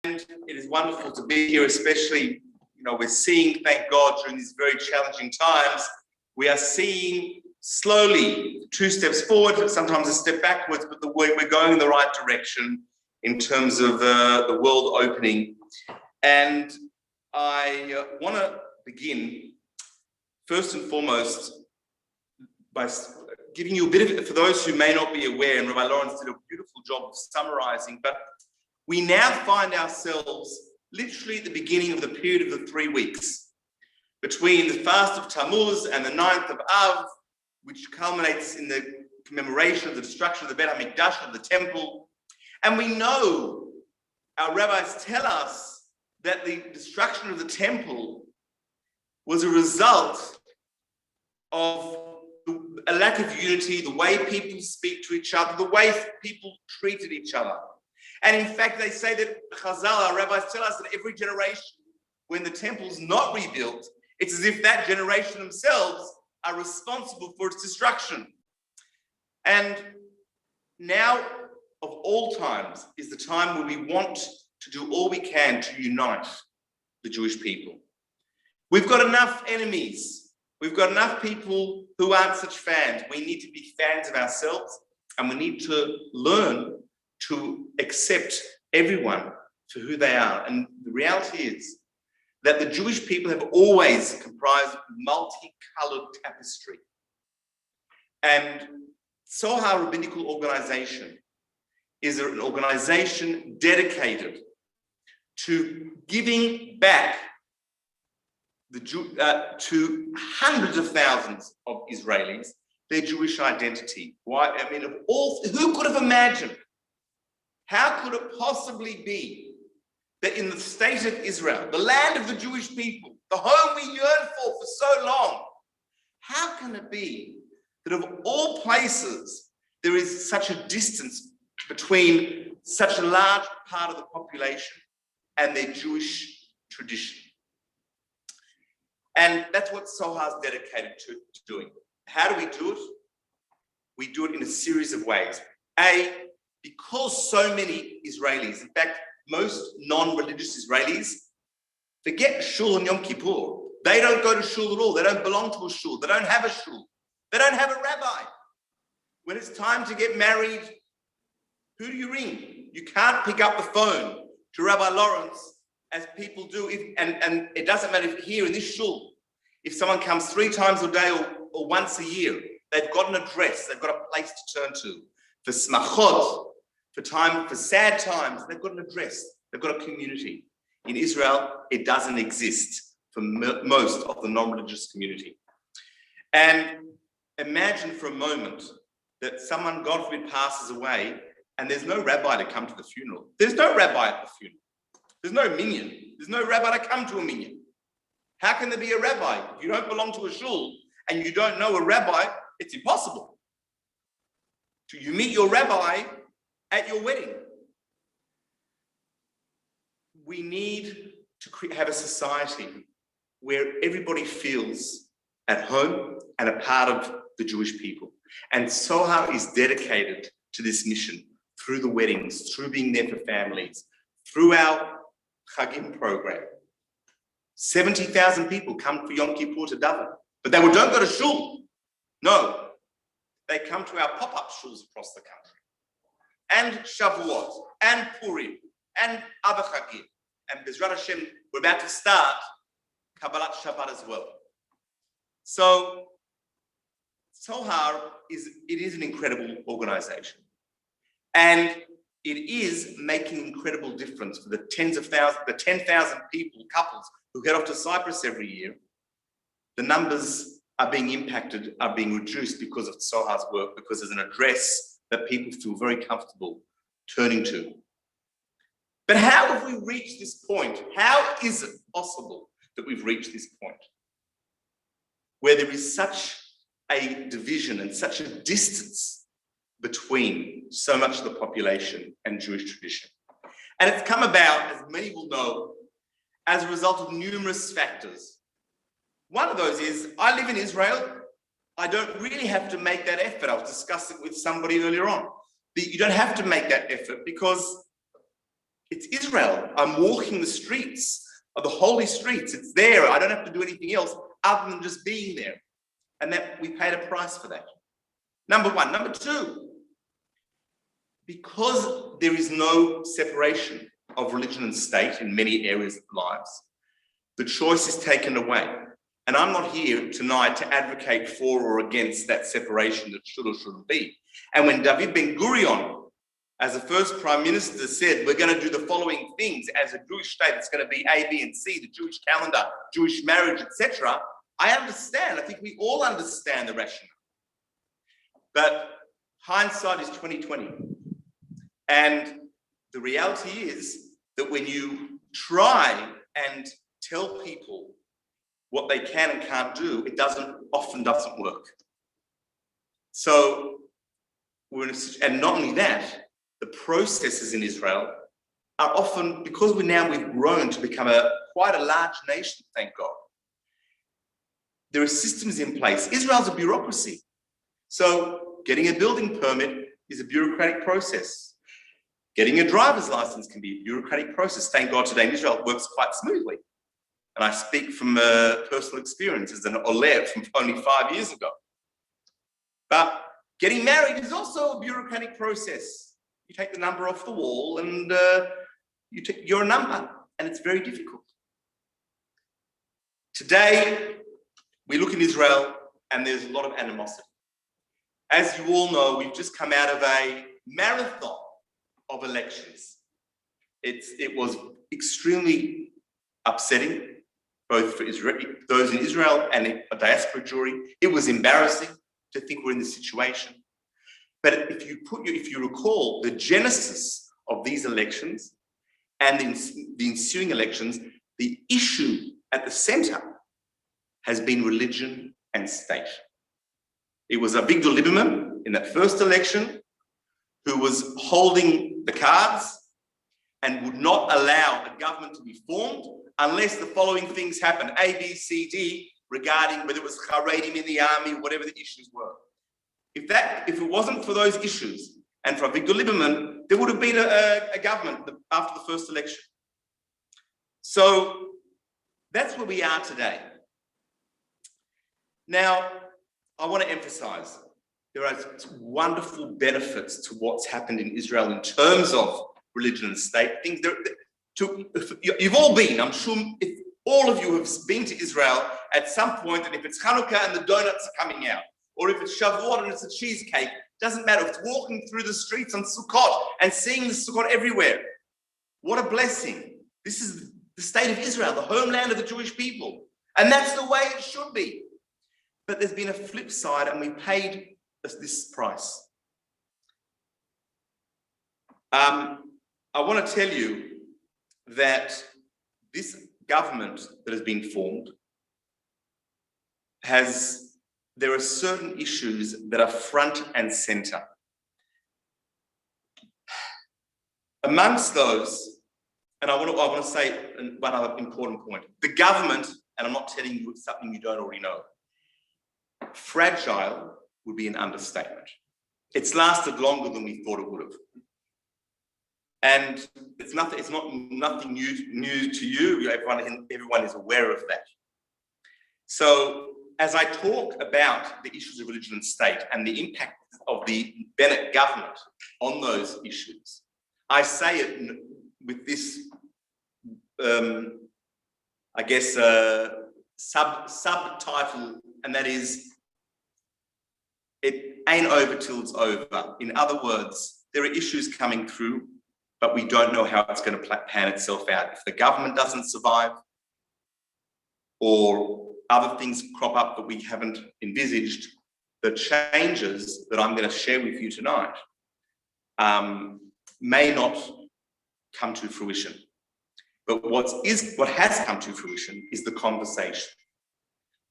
It is wonderful to be here, especially, we're seeing, thank God, during these very challenging times, we are seeing slowly 2 steps forward, sometimes a step backwards, but we're going in the right direction in terms of the world opening. And I want to begin, first and foremost, by giving you a bit of it, for those who may not be aware, and Rabbi Lawrence did a beautiful job of summarizing, but we now find ourselves literally at the beginning of the period of the 3 weeks between the fast of Tammuz and the 9th of Av, which culminates in the commemoration of the destruction of the Beit HaMikdash, of the temple. And we know, our rabbis tell us, that the destruction of the temple was a result of a lack of unity, the way people speak to each other, the way people treated each other. And in fact, they say that Chazal, our rabbis tell us that every generation, when the temple's not rebuilt, it's as if that generation themselves are responsible for its destruction. And now, of all times, is the time when we want to do all we can to unite the Jewish people. We've got enough enemies. We've got enough people who aren't such fans. We need to be fans of ourselves, and we need to learn to accept everyone for who they are. And the reality is that the Jewish people have always comprised multicolored tapestry. And Tzohar Rabbinical Organization is an organization dedicated to giving back to hundreds of thousands of Israelis their Jewish identity. Why? I mean, who could have imagined? How could it possibly be that in the state of Israel, the land of the Jewish people, the home we yearn for so long, how can it be that of all places, there is such a distance between such a large part of the population and their Jewish tradition? And that's what Tzohar is dedicated to doing. How do we do it? We do it in a series of ways. Because so many Israelis, in fact, most non-religious Israelis, forget shul on Yom Kippur. They don't go to shul at all. They don't belong to a shul. They don't have a shul. They don't have a rabbi. When it's time to get married, who do you ring? You can't pick up the phone to Rabbi Lawrence as people do. And it doesn't matter if here in this shul, if someone comes 3 times a day or once a year, they've got an address. They've got a place to turn to. For smachot, for sad times, they've got an address. They've got a community. In Israel, it doesn't exist for most of the non-religious community. And imagine for a moment that someone, God forbid, passes away and there's no rabbi to come to the funeral. There's no rabbi at the funeral. There's no minyan. There's no rabbi to come to a minyan. How can there be a rabbi? If you don't belong to a shul and you don't know a rabbi, it's impossible. So you meet your rabbi at your wedding. We need to have a society where everybody feels at home and a part of the Jewish people. And Tzohar is dedicated to this mission through the weddings, through being there for families, through our Chagim program. 70,000 people come for Yom Kippur to daven, but they don't go to shul. No. They come to our pop-up shuls across the country, and Shavuot, and Purim, and other Chagim. And B'ezrat Hashem, we're about to start Kabbalat Shabbat as well. So, Tzohar is an incredible organization. And it is making incredible difference for the 10,000 people, couples, who get off to Cyprus every year. The numbers are being impacted, are being reduced because of Tzohar's work, because there's an address that people feel very comfortable turning to. But how have we reached this point? How is it possible that we've reached this point where there is such a division and such a distance between so much of the population and Jewish tradition? And it's come about, as many will know, as a result of numerous factors. One of those is, I live in Israel. I don't really have to make that effort. I was discussing it with somebody earlier on. You don't have to make that effort because It's Israel. I'm walking the streets of the holy streets. It's there. I don't have to do anything else other than just being there. And that we paid a price for that. Number one. Number two, because there is no separation of religion and state in many areas of lives, the choice is taken away. And I'm not here tonight to advocate for or against that separation that should or shouldn't be. And when David Ben-Gurion, as the first prime minister, said, we're going to do the following things as a Jewish state, it's going to be A, B, and C, the Jewish calendar, Jewish marriage, etc. I understand. I think we all understand the rationale. But hindsight is 20/20. And the reality is that when you try and tell people what they can and can't do, it often doesn't work. So and not only that, the processes in Israel are often, because we've grown to become quite a large nation, thank God. There are systems in place. Israel's a bureaucracy. So getting a building permit is a bureaucratic process. Getting a driver's license can be a bureaucratic process. Thank God today in Israel it works quite smoothly. And I speak from personal experience as an Olev from only 5 years ago. But getting married is also a bureaucratic process. You take the number off the wall and you're a number, and it's very difficult. Today, we look in Israel and there's a lot of animosity. As you all know, we've just come out of a marathon of elections. It was extremely upsetting, both for those in Israel and a diaspora Jewry. It was embarrassing to think we're in this situation. But if you recall the genesis of these elections and the ensuing elections, the issue at the center has been religion and state. It was Avigdor Lieberman in that first election who was holding the cards and would not allow a government to be formed unless the following things happened, A, B, C, D, regarding whether it was Haredim in the army, whatever the issues were. If it wasn't for those issues and for Avigdor Lieberman, there would have been a government after the first election. So that's where we are today. Now, I want to emphasize there are wonderful benefits to what's happened in Israel in terms of religion and state. You've all been, I'm sure, if all of you have been to Israel at some point, and if it's Hanukkah and the donuts are coming out, or if it's Shavuot and it's a cheesecake, doesn't matter. It's walking through the streets on Sukkot and seeing the Sukkot everywhere. What a blessing. This is the state of Israel, the homeland of the Jewish people. And that's the way it should be. But there's been a flip side, and we paid this price. I want to tell you that this government that has been formed there are certain issues that are front and center. Amongst those, and I want to say one other important point. The government, and I'm not telling you something you don't already know, fragile would be an understatement. It's lasted longer than we thought it would have. And it's not nothing new to you. Everyone is aware of that. So as I talk about the issues of religion and state and the impact of the Bennett government on those issues, I say it with this, subtitle, and that is, it ain't over till it's over. In other words, there are issues coming through, but we don't know how it's going to pan itself out. If the government doesn't survive, or other things crop up that we haven't envisaged, the changes that I'm going to share with you tonight may not come to fruition. But what has come to fruition is the conversation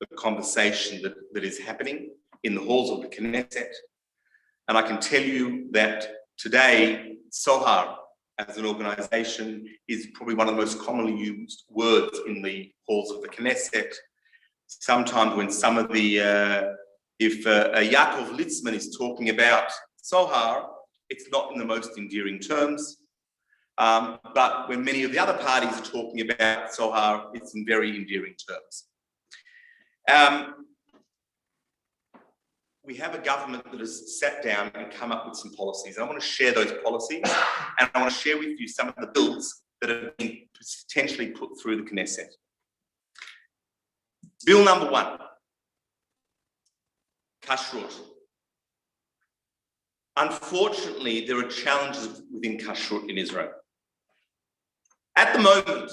that is happening in the halls of the Knesset. And I can tell you that today, Tzohar, as an organization, is probably one of the most commonly used words in the halls of the Knesset. Sometimes when some of the, if Yaakov Litzman is talking about Tzohar, it's not in the most endearing terms. But when many of the other parties are talking about Tzohar, it's in very endearing terms. We have a government that has sat down and come up with some policies. And I want to share those policies, and I want to share with you some of the bills that have been potentially put through the Knesset. Bill number 1, kashrut. Unfortunately, there are challenges within kashrut in Israel. At the moment,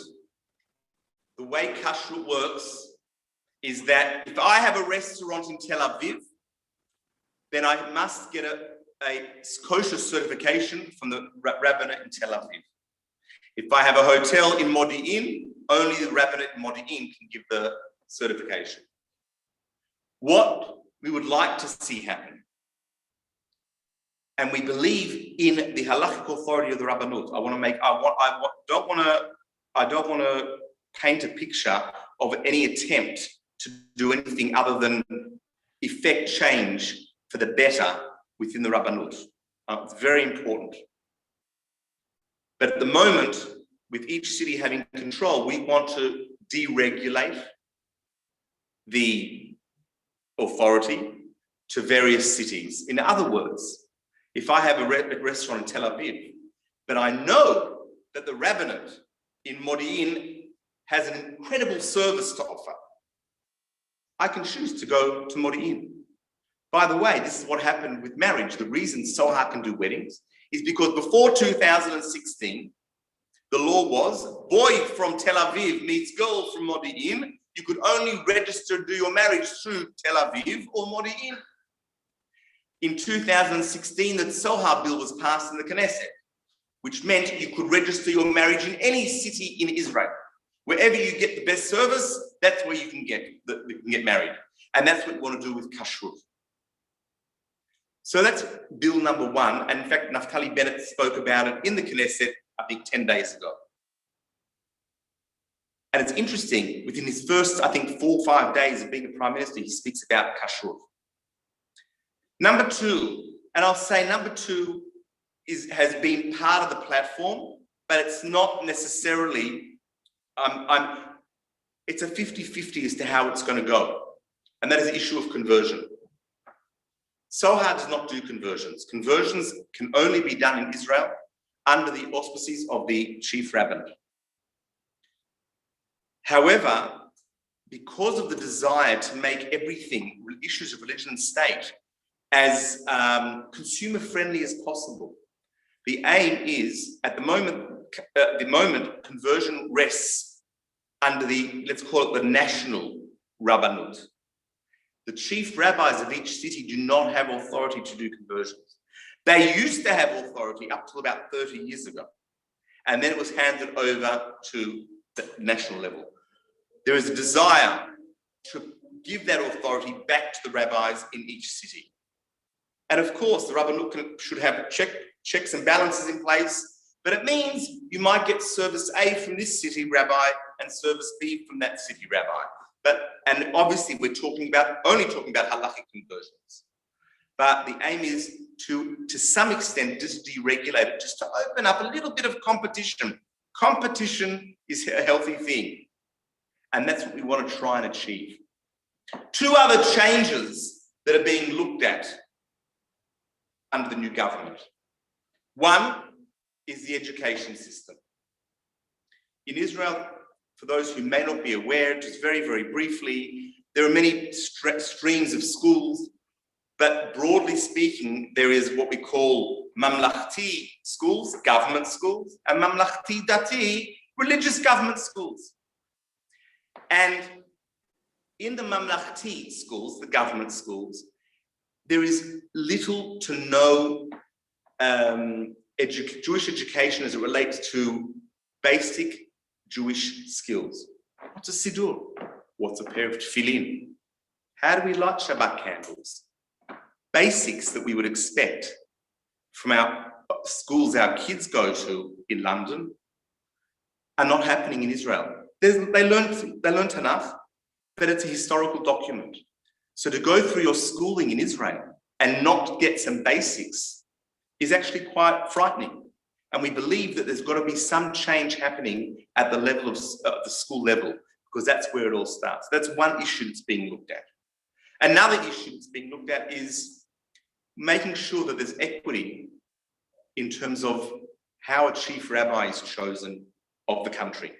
the way kashrut works is that if I have a restaurant in Tel Aviv, then I must get a kosher certification from the rabbinate in Tel Aviv. If I have a hotel in Modi'in, only the rabbinate in Modi'in can give the certification. What we would like to see happen, and we believe in the halakhic authority of the Rabbanut. I don't want to paint a picture of any attempt to do anything other than effect change for the better within the Rabbanut. It's very important. But at the moment, with each city having control, we want to deregulate the authority to various cities. In other words, if I have a restaurant in Tel Aviv, but I know that the rabbinate in Modi'in has an incredible service to offer, I can choose to go to Modi'in. By the way, this is what happened with marriage. The reason Tzohar can do weddings is because before 2016, the law was boy from Tel Aviv meets girl from Modi'in. You could only register to do your marriage through Tel Aviv or Modi'in. In 2016, the Tzohar bill was passed in the Knesset, which meant you could register your marriage in any city in Israel. Wherever you get the best service, that's where you can get married. And that's what we want to do with kashrut. So that's bill number 1. And in fact, Naftali Bennett spoke about it in the Knesset, I think 10 days ago. And it's interesting, within his first, I think, 4 or 5 days of being a prime minister, he speaks about kashrut. Number 2, and I'll say number 2 has been part of the platform, but it's not necessarily, it's a 50-50 as to how it's going to go. And that is the issue of conversion. Tzohar does not do conversions. Conversions can only be done in Israel under the auspices of the chief rabbinate. However, because of the desire to make everything, issues of religion and state, as consumer-friendly as possible, the aim is, at the moment, conversion rests under the, let's call it the national rabbanut. The chief rabbis of each city do not have authority to do conversions. They used to have authority up till about 30 years ago, and then it was handed over to the national level. There is a desire to give that authority back to the rabbis in each city. And of course, the rabbanut should have checks and balances in place, but it means you might get service A from this city rabbi and service B from that city rabbi. And obviously we're only talking about halakhic conversions. But the aim is to some extent, just deregulate it, just to open up a little bit of competition. Competition is a healthy thing. And that's what we want to try and achieve. 2 other changes that are being looked at under the new government. One is the education system. In Israel, for those who may not be aware, just very, very briefly, there are many streams of schools, but broadly speaking, there is what we call mamlachti schools, government schools, and mamlachti dati, religious government schools. And in the mamlachti schools, the government schools, there is little to no Jewish education as it relates to basic Jewish skills. What's a siddur? What's a pair of tefillin? How do we light Shabbat candles? Basics that we would expect from our schools our kids go to in London are not happening in Israel. They learned enough, but it's a historical document. So to go through your schooling in Israel and not get some basics is actually quite frightening. And we believe that there's got to be some change happening at the level of the school level, because that's where it all starts. That's one issue that's being looked at. Another issue that's being looked at is making sure that there's equity in terms of how a chief rabbi is chosen of the country.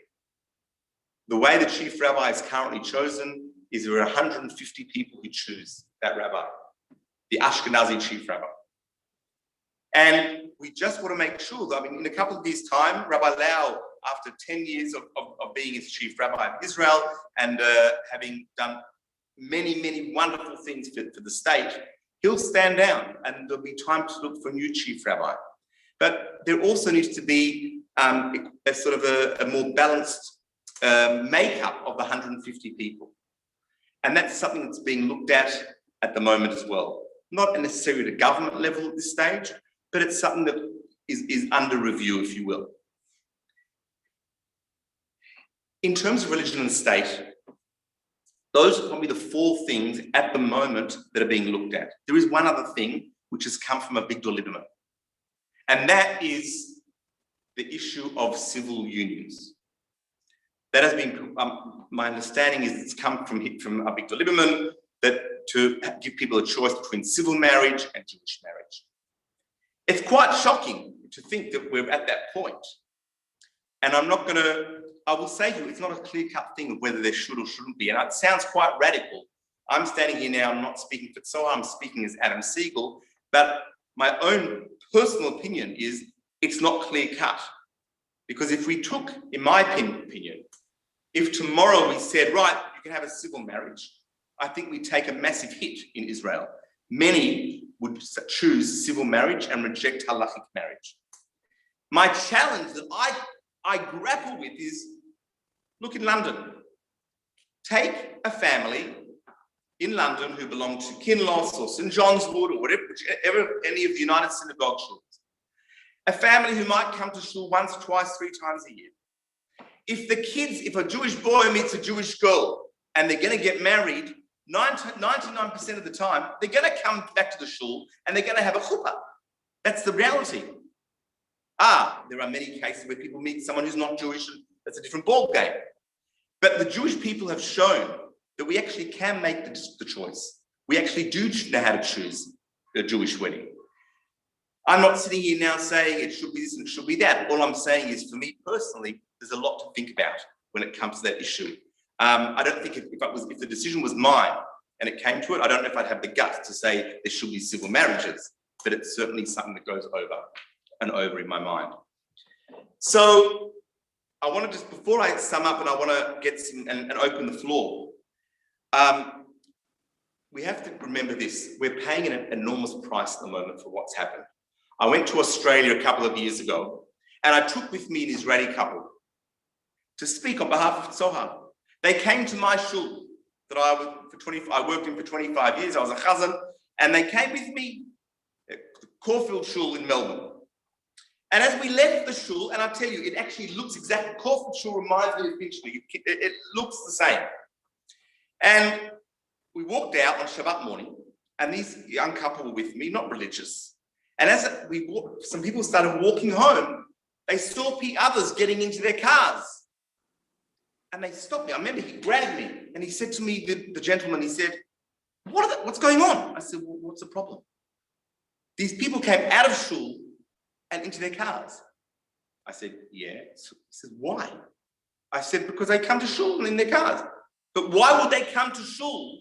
The way the chief rabbi is currently chosen is there are 150 people who choose that rabbi, the Ashkenazi chief rabbi. And we just want to make sure that, in a couple of years' time, Rabbi Lau, after 10 years of being its chief rabbi of Israel and having done many, many wonderful things for the state, he'll stand down and there'll be time to look for a new chief rabbi. But there also needs to be a sort of a more balanced makeup of the 150 people. And that's something that's being looked at the moment as well. Not necessarily at a government level at this stage, but it's something that is under review, if you will. In terms of religion and state, those are probably the four things at the moment that are being looked at. There is one other thing which has come from Avigdor Lieberman, and that is the issue of civil unions. That has been, my understanding is it's come from Avigdor Lieberman, that to give people a choice between civil marriage and Jewish marriage. It's quite shocking to think that we're at that point. And I will say to you, it's not a clear-cut thing of whether there should or shouldn't be. And it sounds quite radical. I'm standing here now, I'm not speaking for Tzohar, I'm speaking as Adam Segal, but my own personal opinion is it's not clear-cut. Because if we took, in my opinion, if tomorrow we said, right, you can have a civil marriage, I think we take a massive hit in Israel. Many would choose civil marriage and reject halachic marriage. My challenge that I grapple with is, look in London. Take a family in London who belong to Kinloss or St. John's Wood or whatever, any of the United Synagogue schools. A family who might come to shul once, twice, 3 times a year. If a Jewish boy meets a Jewish girl and they're going to get married, 99% of the time, they're going to come back to the shul and they're going to have a chuppah. That's the reality. There are many cases where people meet someone who's not Jewish, and that's a different ball game. But the Jewish people have shown that we actually can make the choice. We actually do know how to choose a Jewish wedding. I'm not sitting here now saying it should be this and it should be that. All I'm saying is, for me personally, there's a lot to think about when it comes to that issue. I don't think if the decision was mine and it came to it, I don't know if I'd have the guts to say there should be civil marriages, but it's certainly something that goes over and over in my mind. So I want to just, before I sum up, and I want to get some and open the floor, we have to remember this. We're paying an enormous price at the moment for what's happened. I went to Australia a couple of years ago, and I took with me an Israeli couple to speak on behalf of Tzohar. They came to my shul that I worked in for 25 years. I was a chazan, and they came with me at Caulfield Shul in Melbourne. And as we left the shul, and I tell you, it actually looks exactly, Caulfield Shul reminds me of Finchley. It looks the same. And we walked out on Shabbat morning, and these young couple were with me, not religious. And as we walked, some people started walking home. They saw others getting into their cars. And they stopped me. I remember he grabbed me and he said to me, the gentleman, he said, what's going on? I said, well, what's the problem? These people came out of shul and into their cars. I said, yeah. So he said, why? I said, because they come to shul and in their cars. But why would they come to shul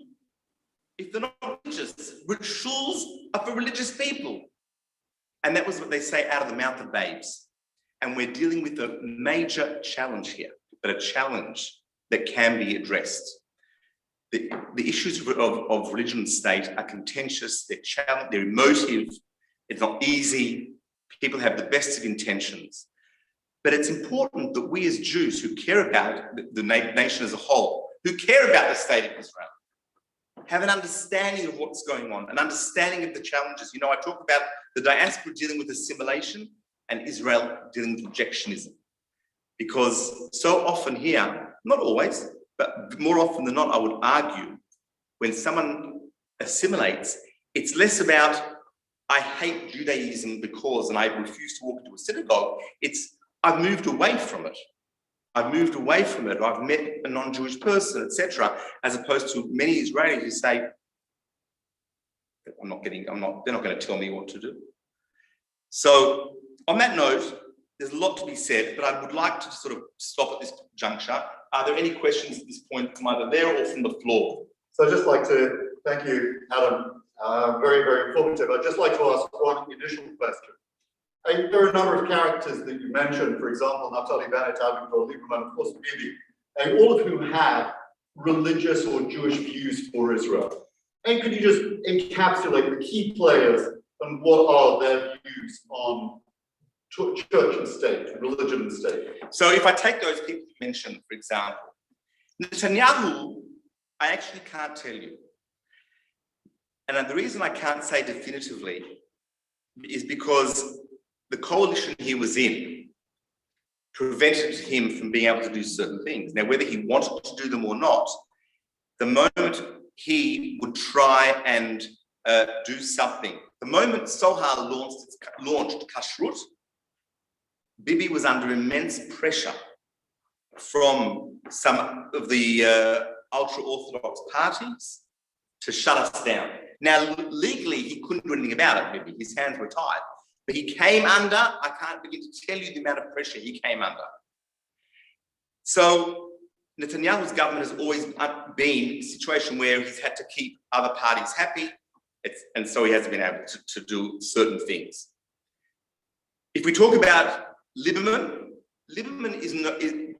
if they're not religious? Shuls are for religious people. And that was what they say out of the mouth of babes. And we're dealing with a major challenge here, but a challenge that can be addressed. The issues of religion and state are contentious, they're emotive, it's not easy, people have the best of intentions. But it's important that we as Jews who care about the nation as a whole, who care about the state of Israel, have an understanding of what's going on, an understanding of the challenges. You know, I talk about the diaspora dealing with assimilation and Israel dealing with rejectionism. Because so often here, not always, but more often than not, I would argue, when someone assimilates, it's less about I hate Judaism because, and I refuse to walk into a synagogue, I've moved away from it. I've moved away from it. I've met a non-Jewish person, etc., as opposed to many Israelis who say, they're not going to tell me what to do. So on that note, there's a lot to be said, but I would like to sort of stop at this juncture. Are there any questions at this point from either there or from the floor? So I'd just like to thank you, Adam. Very, very informative. I'd just like to ask one initial question. There are a number of characters that you mentioned, for example, Naftali Bennett, Lieberman, of course, Bibi, all of whom have religious or Jewish views for Israel. And could you just encapsulate the key players and what are their views on church and state, religion and state? So if I take those people you mentioned, for example, Netanyahu, I actually can't tell you. And the reason I can't say definitively is because the coalition he was in prevented him from being able to do certain things. Now, whether he wanted to do them or not, the moment he would try and do something, the moment Tzohar launched Kashrut, Bibi was under immense pressure from some of the ultra-Orthodox parties to shut us down. Now, legally, he couldn't do anything about it, Bibi. His hands were tied. But he came under, I can't begin to tell you the amount of pressure he came under. So Netanyahu's government has always been a situation where he's had to keep other parties happy, and so he hasn't been able to do certain things. If we talk about Lieberman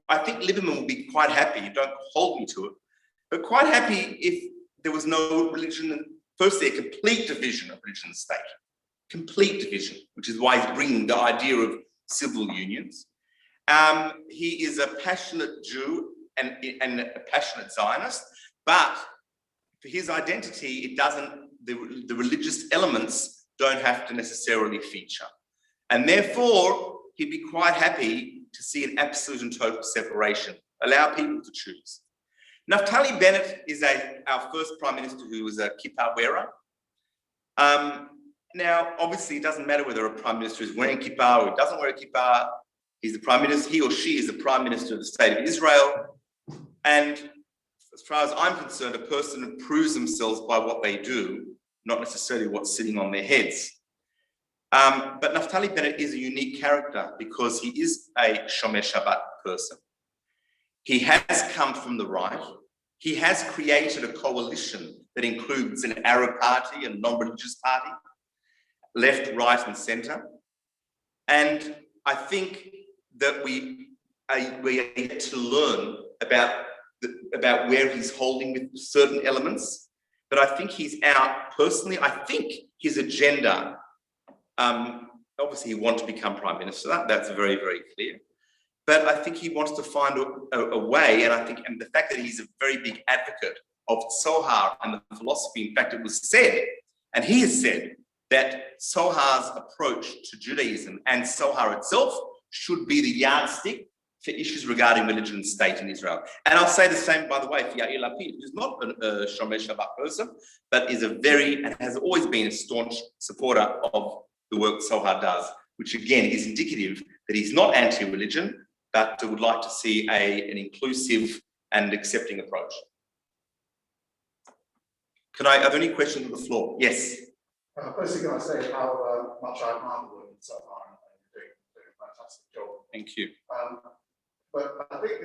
I think Lieberman will be quite happy, don't hold me to it, but quite happy if there was no religion, firstly, a complete division of religion and state. Complete division, which is why he's bringing the idea of civil unions. He is a passionate Jew and a passionate Zionist, but for his identity, the religious elements don't have to necessarily feature. And therefore, he'd be quite happy to see an absolute and total separation, allow people to choose. Naftali Bennett is our first prime minister who was a kippah wearer. Now, obviously, it doesn't matter whether a prime minister is wearing kippah or he doesn't wear a kippah. He's the prime minister. He or she is the prime minister of the state of Israel. And as far as I'm concerned, a person who proves themselves by what they do, not necessarily what's sitting on their heads. But Naftali Bennett is a unique character because he is a Shomer Shabbat person. He has come from the right. He has created a coalition that includes an Arab party and a non-religious party, left, right, and centre. And I think that we are yet to learn about where he's holding with certain elements. But I think he's out, personally, I think his agenda, obviously he wants to become prime minister, that's very, very clear. But I think he wants to find a way, and the fact that he's a very big advocate of Tzohar and the philosophy, in fact, it was said, and he has said, that Tzohar's approach to Judaism and Tzohar itself should be the yardstick for issues regarding religion and state in Israel. And I'll say the same, by the way, for Yair Lapid, who's not a Shomer Shabbat person, but is and has always been a staunch supporter of the work Tzohar does, which again is indicative that he's not anti-religion, but would like to see an inclusive and accepting approach. Are there any questions on the floor? Yes. Firstly, can I say how much I admire the work of Tzohar, and you're doing a fantastic job. Thank you. But I think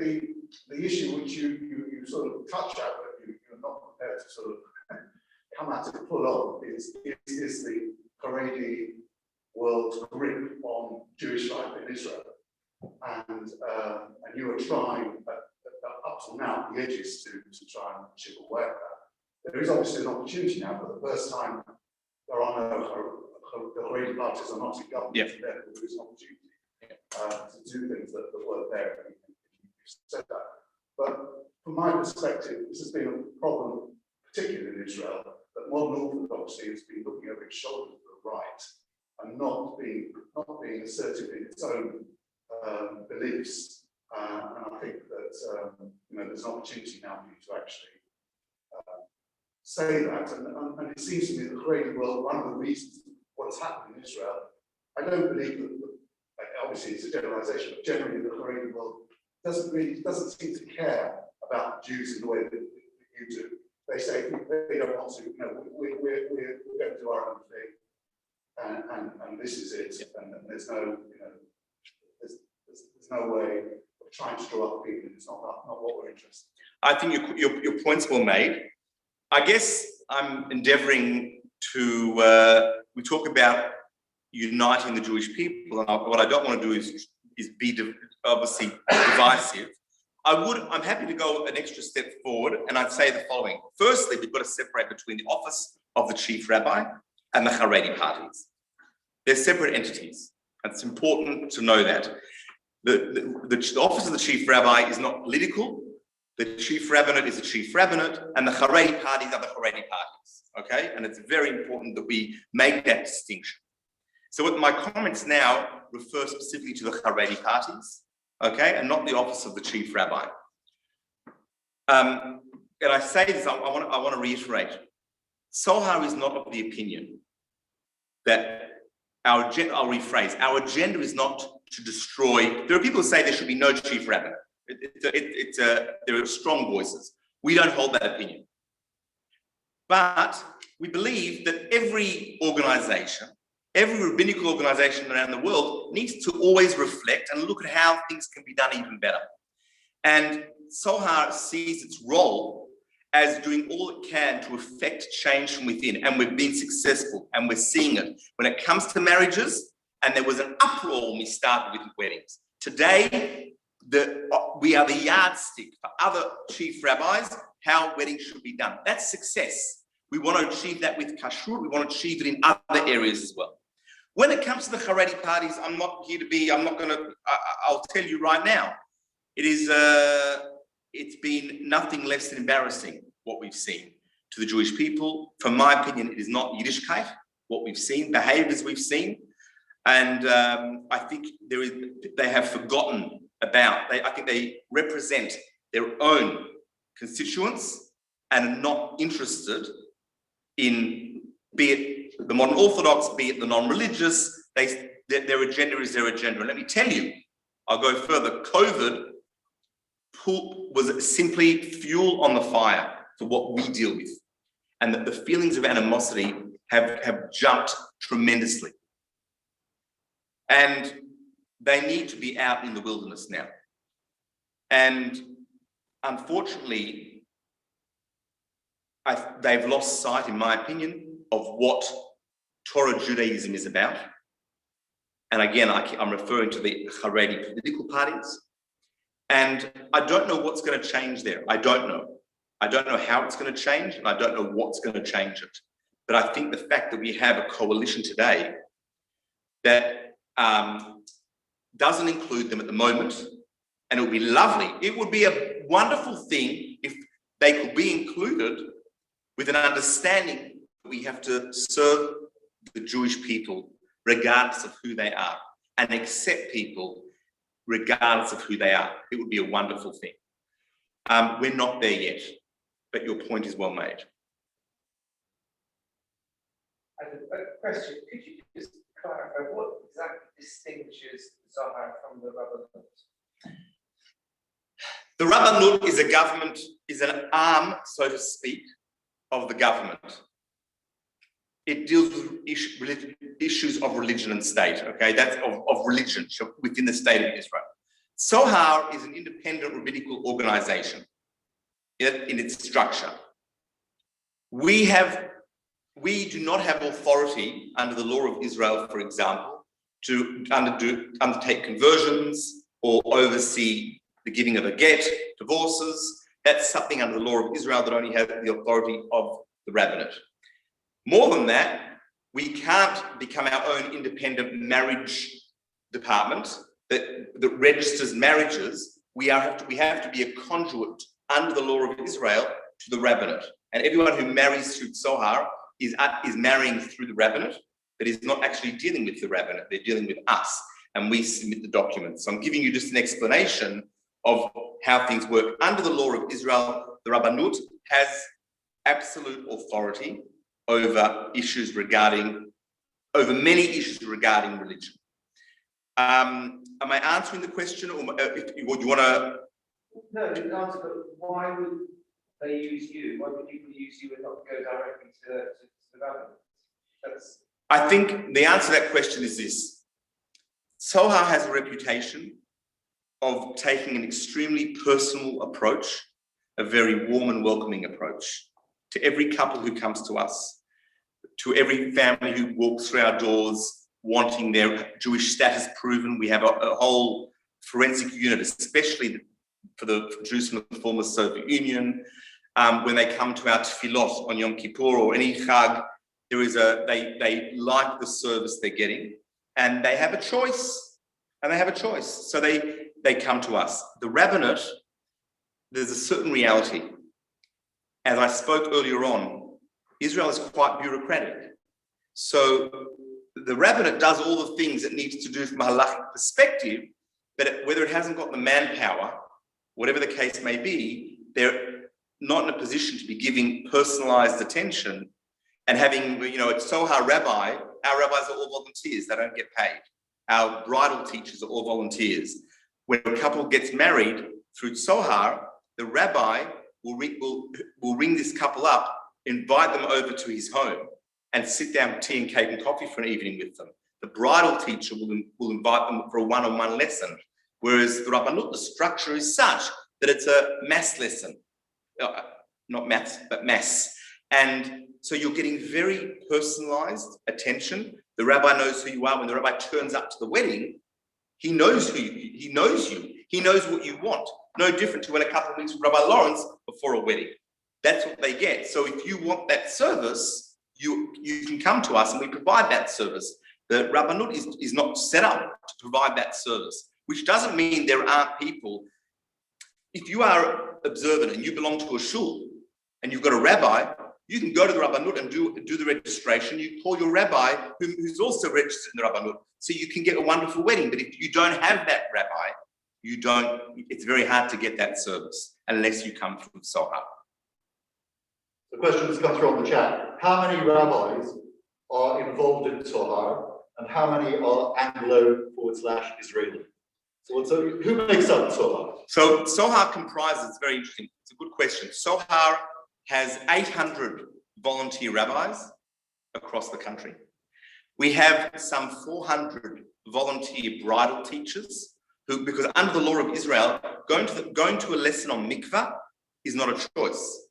the issue which you sort of touch at, but you're not prepared to sort of come at it full on, is the Haredi world's grip on Jewish life in Israel. And you are trying, up till now, the edges to try and chip away at that. There is obviously an opportunity now, for the first time, there are the Haredi parties are not in government, yeah. There is an opportunity to do things that work there. You've said that. But from my perspective, this has been a problem, particularly in Israel, that modern orthodoxy has been looking over its shoulder to the right and not being assertive in its own beliefs. And I think that there's an opportunity now for you to actually say that. And it seems to me that the Haredi world, one of the reasons, what what's happened in Israel, I don't believe that, like, obviously it's a generalization, but generally the Haredi world doesn't seem to care about Jews in the way that you do. They say they don't want to, we're going to do our own thing, and this is it, and there's no, there's no way of trying to draw up people. It's not what we're interested in. I think your point's well made. I guess I'm endeavoring to, we talk about uniting the Jewish people, and what I don't want to do is be obviously divisive. I'm happy to go an extra step forward, and I'd say the following. Firstly, we've got to separate between the office of the chief rabbi and the Haredi parties. They're separate entities. It's important to know that. The office of the chief rabbi is not political. The chief rabbinate is the chief rabbinate, and the Haredi parties are the Haredi parties. Okay, and it's very important that we make that distinction. So what my comments now refer specifically to the Haredi parties, okay, and not the office of the chief rabbi. And I say this, I want to reiterate, Tzohar is not of the opinion that I'll rephrase, our agenda is not to destroy. There are people who say there should be no chief rabbinate. There are strong voices. We don't hold that opinion. But we believe that every organization, every rabbinical organization around the world needs to always reflect and look at how things can be done even better. And Tzohar sees its role as doing all it can to affect change from within. And we've been successful, and we're seeing it. When it comes to marriages, and there was an uproar when we started with weddings. Today, we are the yardstick for other chief rabbis, how weddings should be done. That's success. We want to achieve that with kashrut. We want to achieve it in other areas as well. When it comes to the Haredi parties, I'll tell you right now, it's been nothing less than embarrassing what we've seen to the Jewish people. From my opinion, it is not Yiddishkeit, what we've seen, behaviors we've seen. And I think they have forgotten I think they represent their own constituents and are not interested in, be it the modern Orthodox, be it the non-religious, their agenda is their agenda. And let me tell you, I'll go further, COVID was simply fuel on the fire for what we deal with. And that the feelings of animosity have jumped tremendously. And they need to be out in the wilderness now. And unfortunately, they've lost sight, in my opinion, of what Torah Judaism is about. And again, I'm referring to the Haredi political parties. And I don't know what's going to change there. I don't know. I don't know how it's going to change, and I don't know what's going to change it. But I think the fact that we have a coalition today that doesn't include them at the moment, and it would be lovely. It would be a wonderful thing if they could be included with an understanding that we have to serve the Jewish people regardless of who they are, and accept people regardless of who they are. It would be a wonderful thing. We're not there yet, but your point is well made. I have a question. Could you just clarify what exactly distinguishes Tzohar from the Rabbanut? The Rabbanut is a government, is an arm, so to speak, of the government. It deals with issues of religion and state, okay? That's of religion within the state of Israel. Tzohar is an independent rabbinical organization in its structure. We do not have authority under the law of Israel, for example, to undertake conversions or oversee the giving of a get, divorces. That's something under the law of Israel that only has the authority of the rabbinate. More than that, we can't become our own independent marriage department that registers marriages. We have to be a conduit under the law of Israel to the rabbinate. And everyone who marries through Tzohar is marrying through the rabbinate, but is not actually dealing with the rabbinate. They're dealing with us, and we submit the documents. So I'm giving you just an explanation of how things work. Under the law of Israel, the Rabbanut has absolute authority over issues regarding over many issues regarding religion. Am I answering the question, or if you want to? No, the answer, but why would they use you? Why would people use you and not go directly to the government? I think the answer to that question is this. Tzohar has a reputation of taking an extremely personal approach, a very warm and welcoming approach to every couple who comes to us, to every family who walks through our doors wanting their Jewish status proven. We have a whole forensic unit, especially for the Jews from the former Soviet Union. When they come to our tefillot on Yom Kippur or any Chag, they like the service they're getting, and they have a choice. So they come to us. The rabbinate, there's a certain reality. As I spoke earlier on, Israel is quite bureaucratic. So the rabbinate does all the things it needs to do from a halachic perspective, but whether it hasn't got the manpower, whatever the case may be, they're not in a position to be giving personalized attention and having, it's Tzohar rabbi, our rabbis are all volunteers, they don't get paid. Our bridal teachers are all volunteers. When a couple gets married through Tzohar, the rabbi will ring this couple up, invite them over to his home and sit down with tea and cake and coffee for an evening with them. The bridal teacher will invite them for a one-on-one lesson. Whereas the Rabbanut, the structure is such that it's a mass lesson. Not maths, but mass. And so you're getting very personalized attention. The rabbi knows who you are. When the rabbi turns up to the wedding, he knows he knows you. He knows what you want. No different to when a couple meets with Rabbi Lawrence before a wedding. That's what they get. So if you want that service, you can come to us and we provide that service. The Rabbanut is not set up to provide that service, which doesn't mean there aren't people. If you are observant and you belong to a shul and you've got a rabbi, you can go to the Rabbanut and do the registration. You call your rabbi, who's also registered in the Rabbanut, so you can get a wonderful wedding. But if you don't have that rabbi, it's very hard to get that service unless you come through Tzohar. The question has come through on the chat. How many rabbis are involved in Tzohar and how many are Anglo/Israeli? So who makes up Tzohar? So Tzohar comprises, very interesting, it's a good question. Tzohar has 800 volunteer rabbis across the country. We have some 400 volunteer bridal teachers who, because under the law of Israel, going to a lesson on mikvah is not a choice.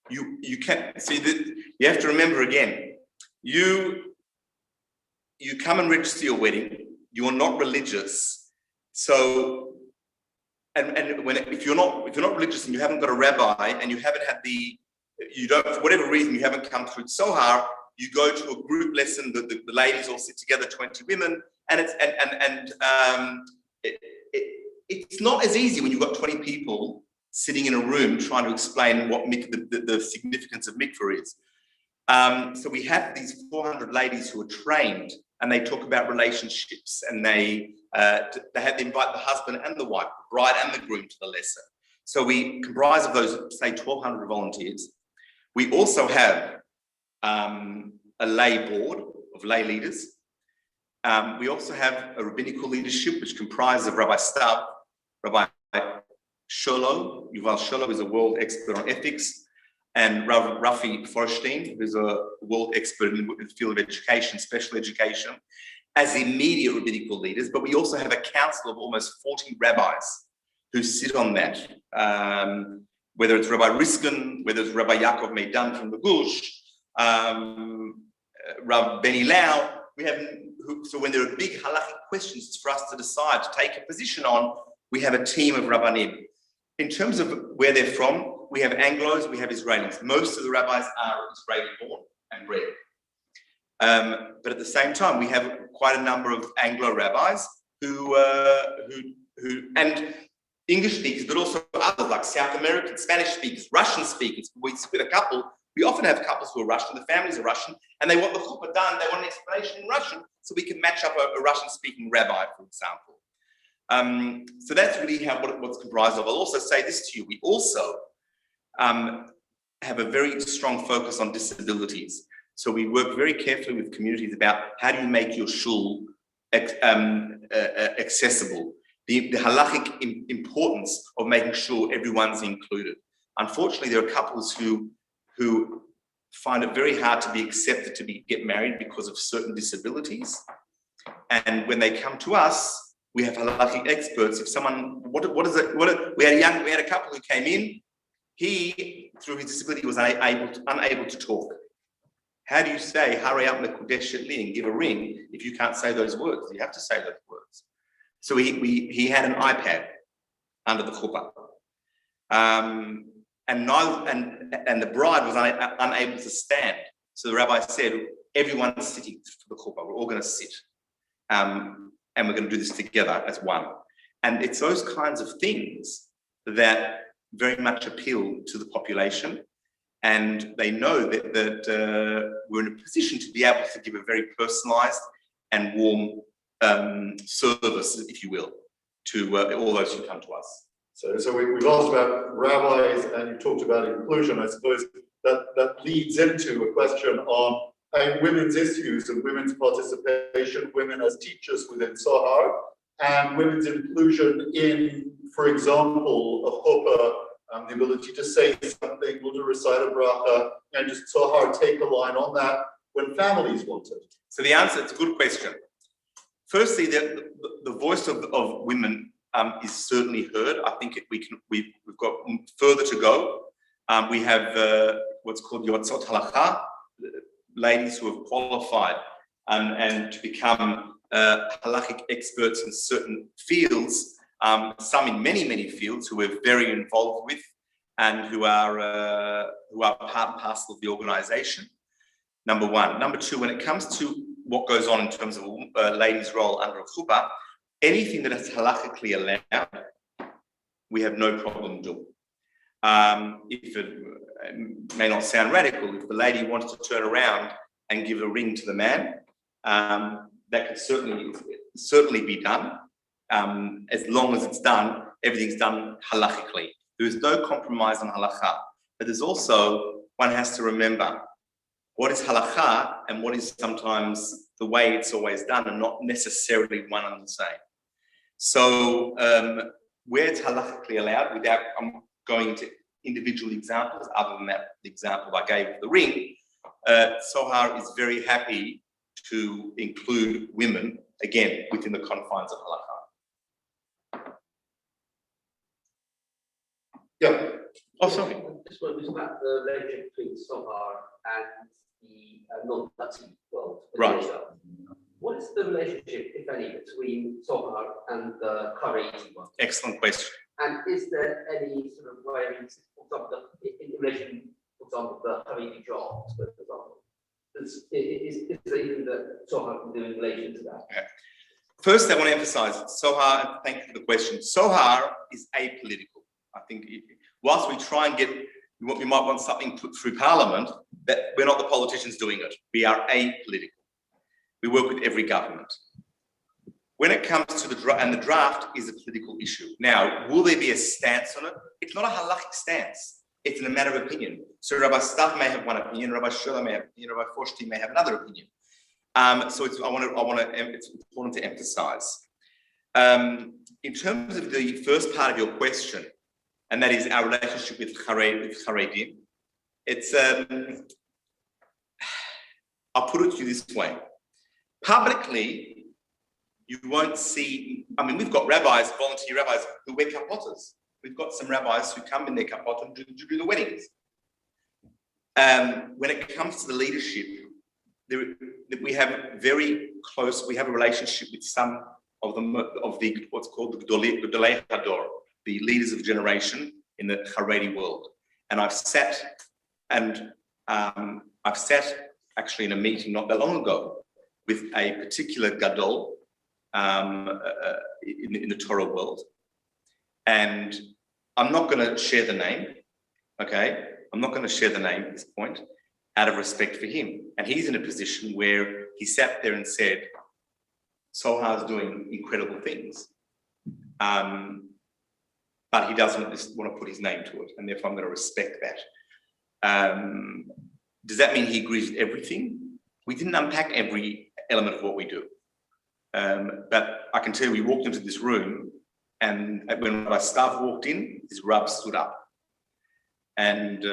You can't see that. You have to remember again. You come and register your wedding. You are not religious. So, if you're not religious and you haven't got a rabbi and you haven't had for whatever reason you haven't come through Tzohar, you go to a group lesson. The ladies all sit together, 20 women, and it's not as easy when you've got 20 people sitting in a room trying to explain what the significance of mikvah is. So we have these 400 ladies who are trained, and they talk about relationships, and they invite the husband and the wife, the bride and the groom to the lesson. So we comprise of those, say, 1,200 volunteers. We also have a lay board of lay leaders. We also have a rabbinical leadership, which comprises of Rabbi Stav, Rabbi Sholo. Yuval Sholo is a world expert on ethics, and Rav Rafi Forstein, who's a world expert in the field of education, special education, as immediate rabbinical leaders. But we also have a council of almost 40 rabbis who sit on that. Whether it's Rabbi Riskin, whether it's Rabbi Yaakov Meidan from the Gush, Rav Benny Lau, so when there are big halachic questions for us to decide to take a position on, we have a team of rabbanim. In terms of where they're from, we have Anglos, we have Israelis. Most of the rabbis are Israeli born and bred. But at the same time, we have quite a number of Anglo rabbis who and English speakers, but also others like South American, Spanish speakers, Russian speakers. We sit with a couple. We often have couples who are Russian, the families are Russian, and they want the chuppah done, they want an explanation in Russian, so we can match up a Russian-speaking rabbi, for example. So that's really what's comprised of. I'll also say this to you. We also have a very strong focus on disabilities. So we work very carefully with communities about how do you make your shul accessible, the halachic importance of making sure everyone's included. Unfortunately, there are couples who find it very hard to be accepted to get married because of certain disabilities. And when they come to us, we have halachic experts. If someone, we had a couple who came in. He, through his disability, was unable to talk. How do you say "Hurry up, mekudesh li" and give a ring if you can't say those words? You have to say those words. So he had an iPad under the chuppah, and the bride was unable to stand. So the rabbi said, "Everyone's sitting for the chuppah. We're all going to sit, and we're going to do this together as one." And it's those kinds of things that very much appeal to the population, and they know that we're in a position to be able to give a very personalised and warm service, if you will, to all those who come to us. So we've asked about rabbis, and you talked about inclusion. I suppose that leads into a question on women's issues and women's participation, women as teachers within Tzohar, and women's inclusion in, for example, a chuppah, the ability to say something, or to recite a bracha, and just Tzohar take a line on that when families want it. So the answer, it's a good question. Firstly, the voice of women is certainly heard. I think we've got further to go. We have what's called Yotzot Halakha, ladies who have qualified and to become halachic experts in certain fields, some in many fields who we're very involved with and who are part and parcel of the organization. Number one. Number two, when it comes to what goes on in terms of a lady's role under a chuppah, anything that is halachically allowed, we have no problem doing. If it may not sound radical, if the lady wants to turn around and give a ring to the man, that could certainly be done. As long as it's done, everything's done halachically. There is no compromise on halakha. But there's also, one has to remember, what is halakha and what is sometimes the way it's always done, and not necessarily one and the same. So where it's halachically allowed, without going into individual examples, other than that, the example I gave of the ring, Tzohar is very happy to include women, again, within the confines of halakha. Yeah. Oh, sorry. This one was about the relationship between Tzohar and the non-Nazi world. Right. What is the relationship, if any, between Tzohar and the Haredi world? Excellent question. And is there any sort of way, for example, in relation, for example, the Haredi jobs, for example, is there even that Tzohar can do in relation to that? Okay. First, I want to emphasize Tzohar, and thank you for the question. Tzohar is apolitical. I think whilst we try and we might want something put through Parliament, that we're not the politicians doing it. We are apolitical. We work with every government. When it comes to the draft is a political issue. Now, will there be a stance on it? It's not a halachic stance. It's in a matter of opinion. So Rabbi Stav may have one opinion, Rabbi Shula may have, Rabbi Foshti may have another opinion. So it's important to emphasize. In terms of the first part of your question, and that is our relationship with Haredim, it's I'll put it to you this way. Publicly, you won't see, we've got volunteer rabbis who wear kapotas. We've got some rabbis who come in their kapot and do the weddings. When it comes to the leadership, we have a relationship with some of the what's called the Gedolei Hador, the leaders of the generation in the Haredi world. And I've sat actually in a meeting not that long ago with a particular Gadol in the Torah world. And I'm not going to share the name, okay? I'm not going to share the name at this point out of respect for him. And he's in a position where he sat there and said, Tzohar's doing incredible things. But he doesn't want to put his name to it. And therefore I'm going to respect that. Does that mean he agrees with everything? We didn't unpack every element of what we do. But I can tell you, we walked into this room, and when my staff walked in, his rub stood up. And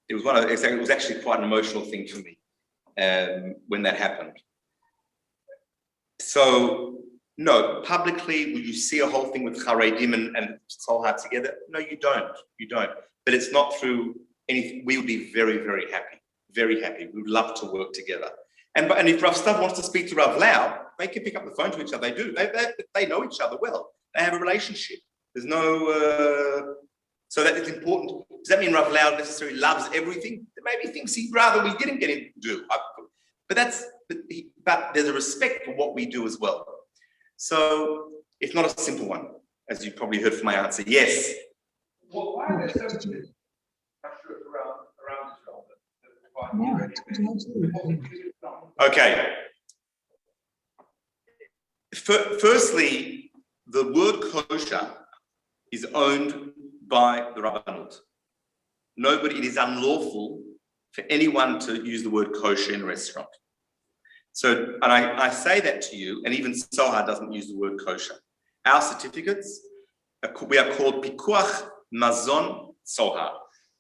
it was actually quite an emotional thing for me when that happened. So, no, publicly, will you see a whole thing with Haredim and Tzohar together? No, you don't. You don't. But it's not through anything. We would be very, very happy. Very happy. We would love to work together. And if Rav Stav wants to speak to Rav Lau, they can pick up the phone to each other. They do. They know each other well. They have a relationship. There's no. So that is important. Does that mean Rav Lau necessarily loves everything? Maybe thinks he'd rather we didn't get him to do. But there's a respect for what we do as well. So it's not a simple one, as you probably heard from my answer. Yes. Well, why are there so many around Israel? Okay. Firstly, the word kosher is owned by the Rabbanut. It is unlawful for anyone to use the word kosher in a restaurant. So, and I say that to you, and even Tzohar doesn't use the word kosher. Our certificates, we are called Pikuach Mazon Tzohar.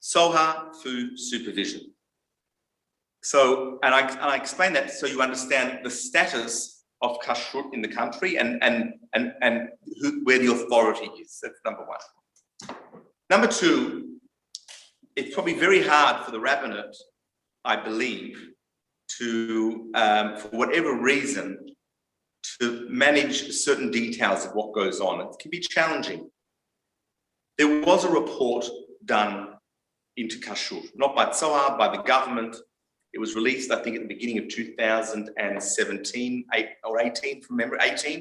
Tzohar, food supervision. So, and I explain that so you understand the status of kashrut in the country and where the authority is. That's number one. Number two, it's probably very hard for the rabbinate, I believe, to, for whatever reason, to manage certain details of what goes on. It can be challenging. There was a report done into kashrut, not by Tzohar, by the government. It was released, I think, at the beginning of 2017, 18 from memory, 18.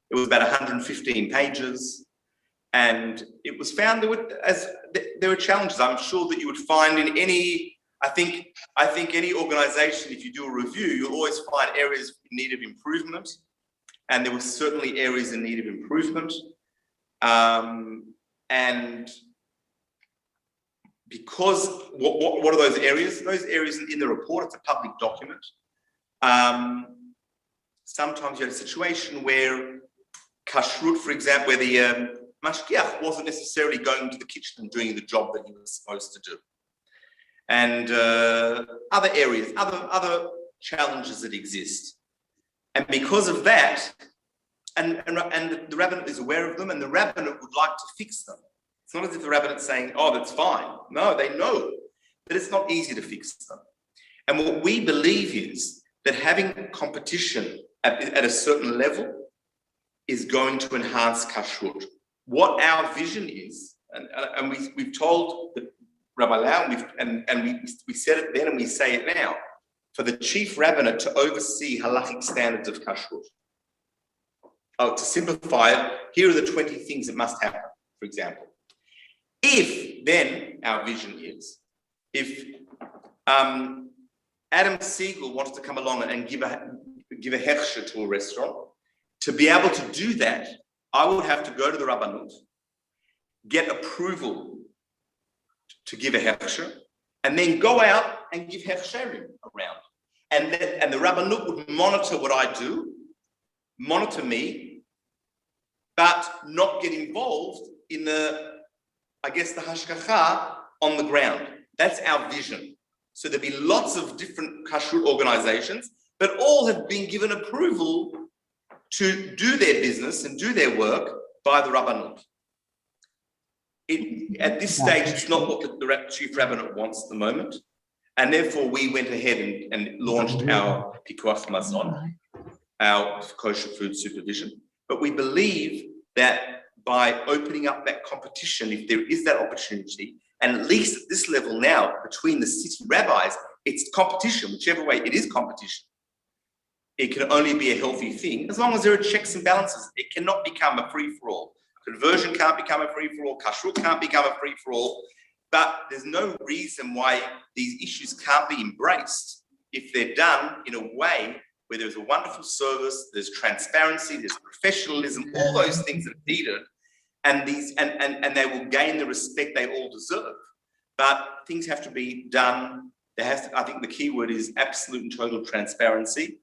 It was about 115 pages. And it was found there were challenges. I'm sure that you would find in any, I think any organization, if you do a review, you'll always find areas in need of improvement. And there were certainly areas in need of improvement. And because, what are those areas? Those areas in the report, it's a public document. Sometimes you have a situation where kashrut, for example, where the mashgiach wasn't necessarily going into the kitchen and doing the job that he was supposed to do. And other areas, other challenges that exist. And because of that, and the rabbinate is aware of them, and the rabbinate would like to fix them. It's not as if the rabbinate's saying, oh, that's fine. No, they know that it's not easy to fix them. And what we believe is that having competition at a certain level is going to enhance kashrut. What our vision is, and we've told the Rabbi Lau, and we said it then and we say it now, for the chief rabbinate to oversee halachic standards of kashrut. To simplify it, here are the 20 things that must happen, for example. If then our vision is, if Adam Segal wants to come along and give a hechsher to a restaurant, to be able to do that, I would have to go to the Rabbanut, get approval to give a hechsher, and then go out and give hechsherim around. And the Rabbanut would monitor what I do, monitor me, but not get involved in the hashgacha on the ground. That's our vision. So there'll be lots of different kashrut organizations, but all have been given approval to do their business and do their work by the Rabbanut. At this stage, it's not what the chief rabbinate wants at the moment. And therefore, we went ahead and launched our Pikuach Mazon, our kosher food supervision. But we believe that by opening up that competition, if there is that opportunity, and at least at this level now, between the city rabbis, it's competition, whichever way it is competition. It can only be a healthy thing, as long as there are checks and balances. It cannot become a free-for-all. Conversion can't become a free-for-all, kashrut can't become a free-for-all, but there's no reason why these issues can't be embraced if they're done in a way where there's a wonderful service, there's transparency, there's professionalism, all those things that are needed, and they will gain the respect they all deserve. but things have to be done. I think the key word is absolute and total transparency,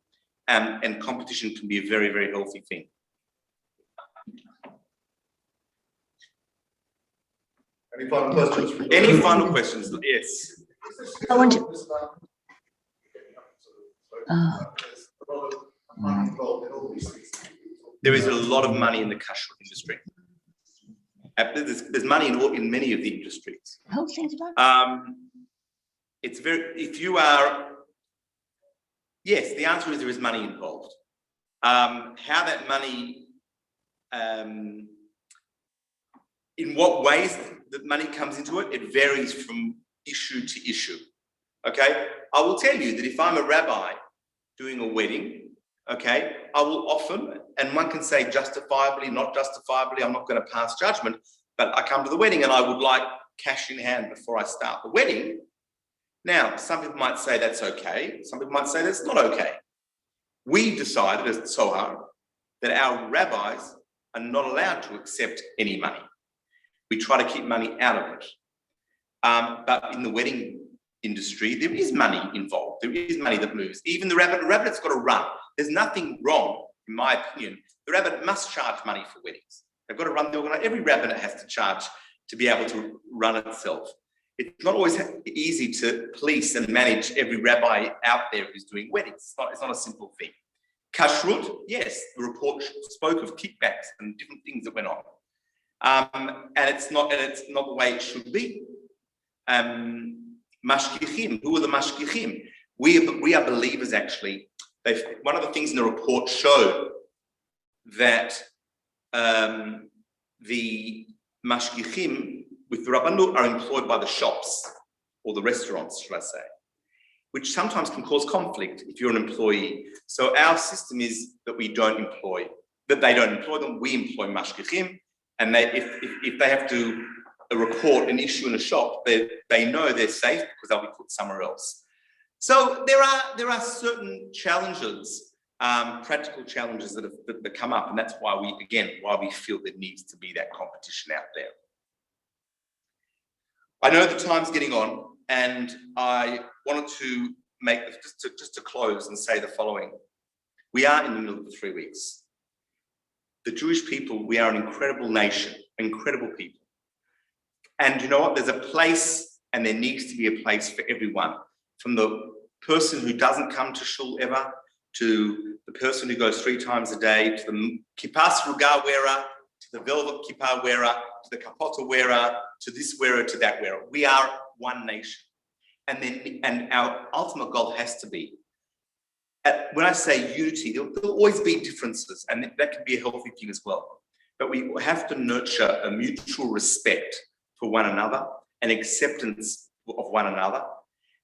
and competition can be a very, very healthy thing. Any final questions? Any final questions? Yes. I want to. There is a lot of money in the kashrut industry. There's money in many of the industries. Whole thing's about. It's very, if you are, yes, the answer is there is money involved. How that money, in what ways that money comes into it, it varies from issue to issue. Okay, I will tell you that if I'm a rabbi doing a wedding, okay, I will often, and one can say justifiably, not justifiably, I'm not going to pass judgment, but I come to the wedding and I would like cash in hand before I start the wedding. Now, some people might say that's okay. Some people might say that's not okay. We decided as Tzohar that our rabbis are not allowed to accept any money. We try to keep money out of it. But in the wedding industry, there is money involved. There is money that moves. Even the rabbin's got to run. There's nothing wrong, in my opinion. The rabbin must charge money for weddings. They've got to run the organization. Every rabbinate has to charge to be able to run itself. It's not always easy to police and manage every rabbi out there who's doing weddings. It's not a simple thing. Kashrut, yes, the report spoke of kickbacks and different things that went on. And it's not the way it should be. Mashgichim, who are the mashgichim? We are believers, actually. One of the things in the report showed that the mashgichim with the Rabbanut are employed by the shops or the restaurants, should I say, which sometimes can cause conflict if you're an employee. So our system is that they don't employ them, we employ mashgichim, and if they have to report an issue in a shop, they know they're safe because they'll be put somewhere else. So there are certain challenges, practical challenges that come up, and that's why we feel there needs to be that competition out there. I know the time's getting on, and I wanted to make just to close and say the following: we are in the middle of the 3 weeks. The Jewish people, we are an incredible nation, incredible people. And you know what? There's a place, and there needs to be a place for everyone. From the person who doesn't come to shul ever, to the person who goes 3 times a day, to the kippah sruga wearer, to the velvet kippah wearer, to the kapota wearer, to this wearer, to that wearer. We are one nation. And our ultimate goal has to be, when I say unity, there'll always be differences, and that can be a healthy thing as well. But we have to nurture a mutual respect for one another, and acceptance of one another,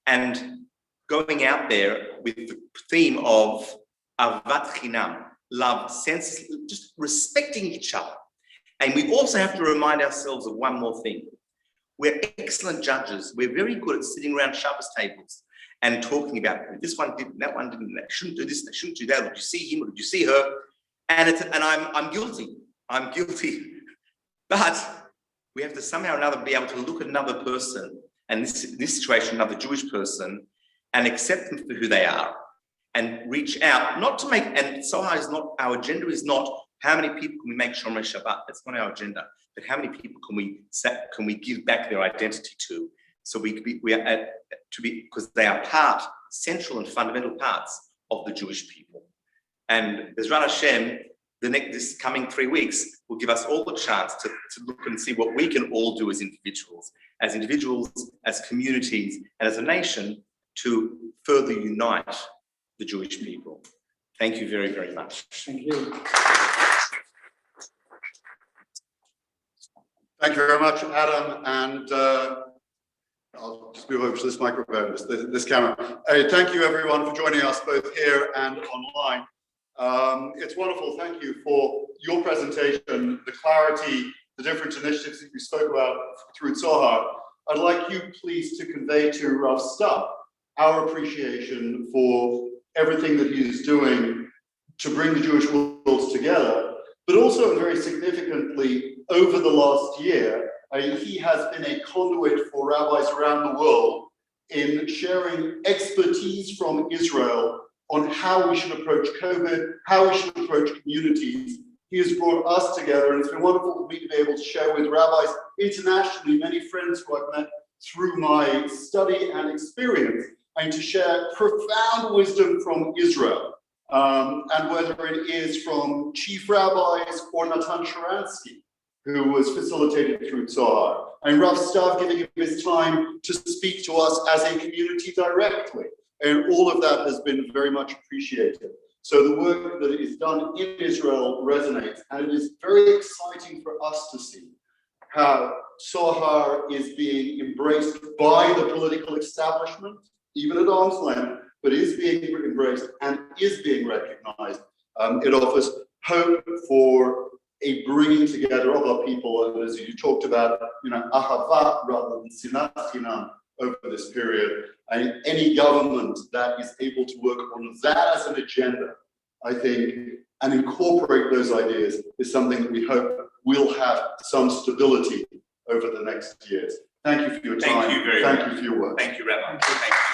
and going out there with the theme of avat chinam, love, sense, just respecting each other. And we also have to remind ourselves of one more thing. We're excellent judges. We're very good at sitting around Shabbos tables and talking about this one didn't, that one didn't, they shouldn't do this, they shouldn't do that. Did you see him or did you see her? And I'm guilty. I'm guilty. But we have to somehow or another be able to look at another person, and this situation, another Jewish person, and accept them for who they are, and reach out, not to make, and Tzohar is not, our agenda is not how many people can we make Shomer Shabbat, that's not our agenda, but how many people can we give back their identity to, so because they are central and fundamental parts of the Jewish people. And Bezrat Hashem, this coming 3 weeks will give us all the chance to look and see what we can all do as individuals, as communities, and as a nation to further unite the Jewish people. Thank you very, very much. Thank you. Thank you very much, Adam, and I'll just move over to this microphone, this camera. Thank you, everyone, for joining us both here and online. It's wonderful. Thank you for your presentation, the clarity, the different initiatives that you spoke about through Tzohar. I'd like you, please, to convey to Rav Stubb our appreciation for everything that he is doing to bring the Jewish worlds together, but also very significantly over the last year, He has been a conduit for rabbis around the world in sharing expertise from Israel on how we should approach COVID, how we should approach communities. He has brought us together, and it's been wonderful for me to be able to share with rabbis internationally, many friends who I've met through my study and experience, and to share profound wisdom from Israel. And whether it is from chief rabbis or Natan Sharansky, who was facilitated through Tzohar, and Rav Stav giving him his time to speak to us as a community directly. And all of that has been very much appreciated. So the work that is done in Israel resonates, and it is very exciting for us to see how Tzohar is being embraced by the political establishment, even at arm's length, but is being embraced and is being recognized. It offers hope for a bringing together of our people, and as you talked about, ahava rather than sinat chinam over this period. And any government that is able to work on that as an agenda, I think, and incorporate those ideas is something that we hope will have some stability over the next years. Thank you for your time. Thank you very much. much. Thank you for your work. Thank you, Rabbi. Thank you.